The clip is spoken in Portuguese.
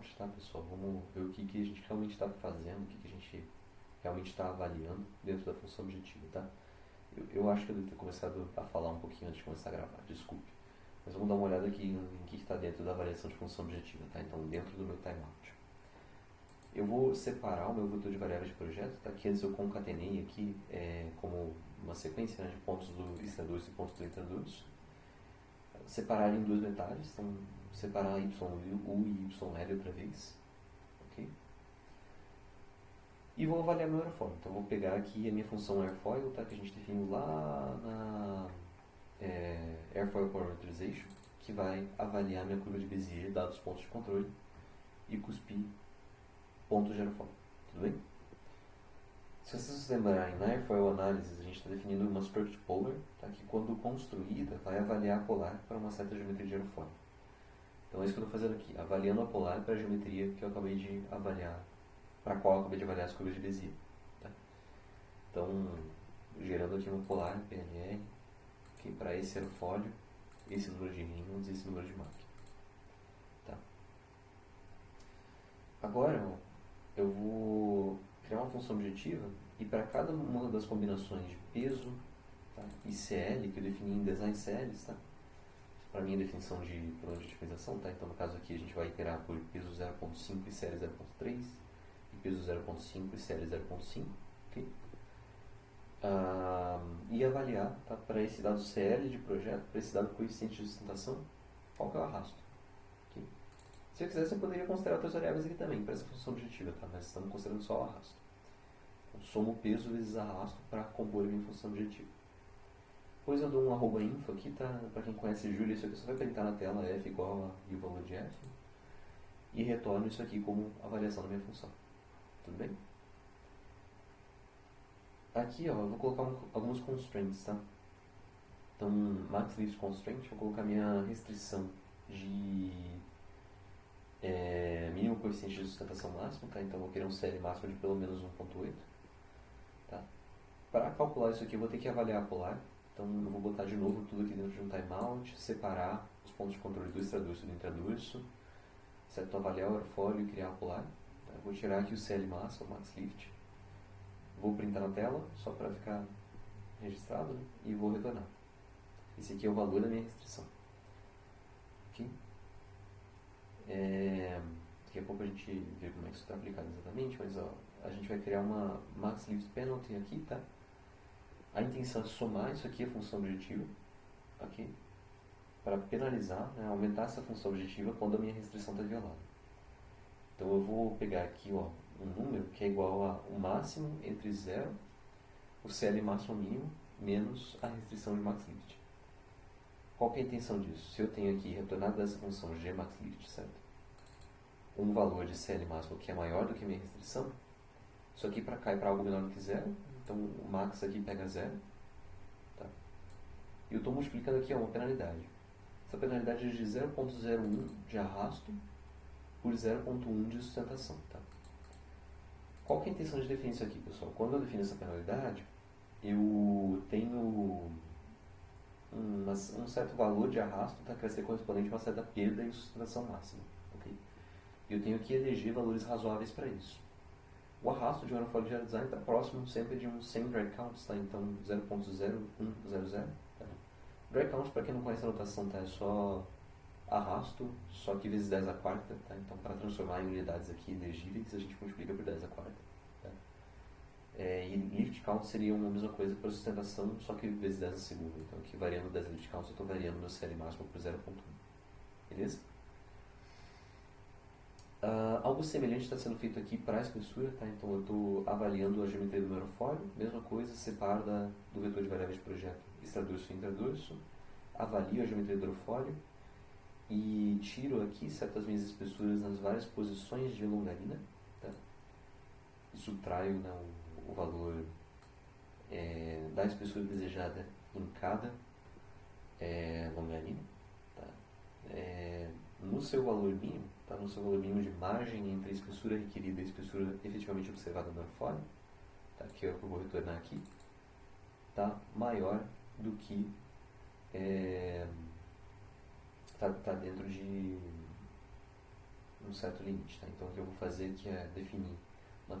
timeout, tá, pessoal? Vamos ver o que a gente realmente está fazendo, o que a gente realmente está avaliando dentro da função objetiva, tá? Eu acho que eu devo ter começado a falar um pouquinho antes de começar a gravar, desculpe. Mas vamos dar uma olhada aqui em que está dentro da avaliação de função objetiva, tá? Então, dentro do meu timeout. Eu vou separar o meu vetor de variáveis de projeto, tá? Que antes eu concatenei aqui como uma sequência, né, de pontos do instradurso e pontos do intradurso. Separar em duas metades, então separar y u e y l outra vez, ok? E vou avaliar meu airfoil. Então vou pegar aqui a minha função airfoil, tá? Que a gente definiu lá na airfoil parameterization, que vai avaliar minha curva de Bézier, dados os pontos de controle, e cuspir pontos de airfoil. Tudo bem? Se vocês se lembrarem, na airfoil analysis a gente está definindo uma struct polar, tá? Que quando construída vai avaliar a polar para uma certa geometria de airfoil. Então é isso que eu estou fazendo aqui, avaliando a polar para a geometria que eu acabei de avaliar, para a qual eu acabei de avaliar as curvas de Bézier. Tá? Então, gerando aqui uma polar PNR, que para esse aerofólio, esse número de Reynolds e esse número de Mach. Tá? Agora, eu vou criar uma função objetiva e para cada uma das combinações de peso, tá, e CL, que eu defini em design CLs, tá? Para minha definição de problema de otimização, tá? Então, no caso aqui, a gente vai iterar por peso 0.5 e série 0.3, e peso 0.5 e série 0.5, ok? E avaliar, tá, para esse dado CL de projeto, para esse dado coeficiente de sustentação, qual que é o arrasto. Okay? Se eu quisesse, eu poderia considerar outras variáveis aqui também, para essa função objetiva, tá? Mas estamos considerando só o arrasto. Então, somo o peso vezes arrasto para compor a minha função objetiva. Depois eu dou um @info aqui, tá? Para quem conhece Julia, isso aqui só vai printar na tela f igual a e o valor de f. E retorno isso aqui como avaliação da minha função. Tudo bem? Aqui, ó, eu vou colocar alguns constraints, tá? Então, max lift constraint, vou colocar minha restrição de mínimo coeficiente de sustentação máximo, tá? Então, eu vou querer um CL máximo de pelo menos 1.8, tá? Para calcular isso aqui, eu vou ter que avaliar a polar. Então, eu vou botar de novo tudo aqui dentro de um timeout, separar os pontos de controle do extradurso e do intradurso, certo? Avaliar o airfoil e criar a polar. Tá? Vou tirar aqui o CL máximo, o max lift. Vou printar na tela, só para ficar registrado, né? E vou retornar. Esse aqui é o valor da minha restrição. Ok? Daqui a pouco a gente vê como é que isso está aplicado exatamente, mas ó, a gente vai criar uma max lift penalty aqui, tá? A intenção é somar isso aqui à função objetiva, ok? Para penalizar, né, aumentar essa função objetiva quando a minha restrição está violada. Então eu vou pegar aqui, ó, um número que é igual a o máximo entre 0, o CL máximo mínimo, menos a restrição de max lift. Qual que é a intenção disso? Se eu tenho aqui retornado dessa função gmaxlift, certo? Um valor de CL máximo que é maior do que a minha restrição, isso aqui cai para algo menor do que 0, então o max aqui pega 0, tá? E eu estou multiplicando aqui uma penalidade. Essa penalidade é de 0.01 de arrasto por 0.1 de sustentação, tá? Qual que é a intenção de definir isso aqui, pessoal? Quando eu defino essa penalidade, eu tenho um certo valor de arrasto, tá, que vai ser correspondente a uma certa perda em sustentação máxima. Okay? Eu tenho que eleger valores razoáveis para isso. O arrasto de um aerofólio de design está próximo sempre de um 100 dry counts, tá? Então 0.0100. Tá? Dry count, para quem não conhece a notação, tá? É só arrasto, só que vezes 10 a quarta. Tá? Então, para transformar em unidades aqui legíveis, a gente multiplica por 10 a quarta. Tá? E lift count seria uma mesma coisa para sustentação, só que vezes 10 a segunda. Então, aqui variando 10 lift counts, eu estou variando meu CL máximo por 0.1. Beleza? Algo semelhante está sendo feito aqui para a espessura, tá? Então eu estou avaliando a geometria do meu aerofólio, mesma coisa, separo do vetor de variáveis de projeto extradurso e intradurso, avalio a geometria do aerofólio e tiro aqui certas minhas espessuras nas várias posições de longarina, tá? E subtraio, né, o valor da espessura desejada em cada longarina, tá? No seu valor mínimo, tá? No seu valor mínimo de margem entre a espessura requerida e a espessura efetivamente observada no airfoil, tá? Que é o que eu vou retornar aqui, tá? Maior do que tá dentro de um certo limite, tá? Então o que eu vou fazer aqui é definir uma